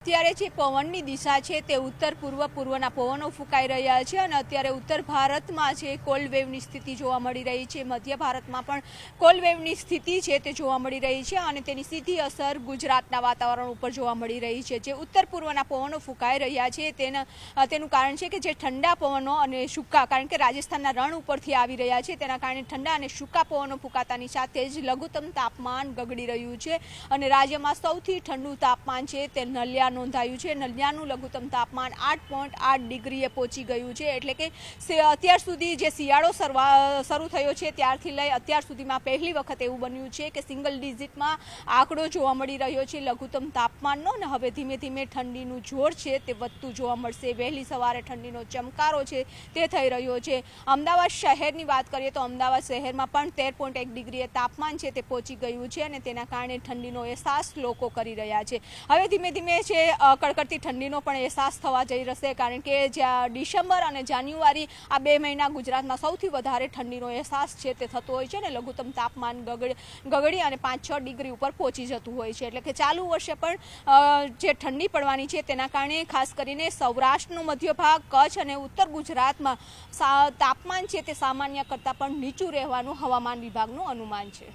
અત્યારે જે પવનની દિશા છે તે ઉત્તર પૂર્વના પવનો ફૂંકાઈ રહ્યા છે અને અત્યારે ઉત્તર ભારતમાં છે કોલ્ડ વેવની સ્થિતિ જોવા મળી રહી છે. મધ્ય ભારતમાં પણ કોલ્ડ વેવની સ્થિતિ છે તે જોવા મળી રહી છે અને તેની સીધી અસર ગુજરાતના વાતાવરણ ઉપર જોવા મળી રહી છે. જે ઉત્તર પૂર્વના પવનો ફૂંકાઈ રહ્યા છે તેનું કારણ છે કે જે ઠંડા પવનો અને સૂકા, કારણ કે રાજસ્થાનના રણ ઉપરથી આવી રહ્યા છે, તેના કારણે ઠંડા અને સૂકા પવનો ફૂંકાતાની સાથે જ લઘુત્તમ તાપમાન ગગડી રહ્યું છે અને રાજ્યમાં સૌથી ઠંડુ તાપમાન છે તે નલિયા નોંધાયું છે. નલિયાનું લઘુત્તમ તાપમાન 8.8 ડિગ્રીએ પહોંચી ગયું છે. એટલે કે અત્યાર સુધી જે શિયાળો શરૂ થયો છે ત્યારથી લઈ અત્યાર સુધીમાં પહેલી વખત એવું બન્યું છે કે સિંગલ ડિજિટમાં આંકડો જોવા મળી રહ્યો છે લઘુત્તમ તાપમાનનો. અને હવે ધીમે ધીમે ઠંડીનું જોર છે તે વધતું જોવા મળશે. વહેલી સવારે ઠંડીનો ચમકારો છે તે થઈ રહ્યો છે. અમદાવાદ શહેરની વાત કરીએ તો અમદાવાદ શહેરમાં પણ 13.1 ડિગ્રીએ તાપમાન છે તે પહોંચી ગયું છે અને તેના કારણે ઠંડીનો અહેસાસ લોકો કરી રહ્યા છે. હવે ધીમે ધીમે છે કડકડતી ઠંડીનો પણ અહેસાસ થવા જઈ રહેશે, કારણ કે જ્યાં ડિસેમ્બર અને જાન્યુઆરી આ 2 મહિના ગુજરાતમાં સૌથી વધારે ઠંડીનો અહેસાસ છે તે થતો હોય છે અને લઘુત્તમ તાપમાન ગગડી અને 5-6 ડિગ્રી ઉપર પહોંચી જતું હોય છે. એટલે કે ચાલુ વર્ષે પણ જે ઠંડી પડવાની છે તેના કારણે ખાસ કરીને સૌરાષ્ટ્રનો મધ્ય ભાગ, કચ્છ અને ઉત્તર ગુજરાતમાં તાપમાન છે તે સામાન્ય કરતાં પણ નીચું રહેવાનું હવામાન વિભાગનું અનુમાન છે.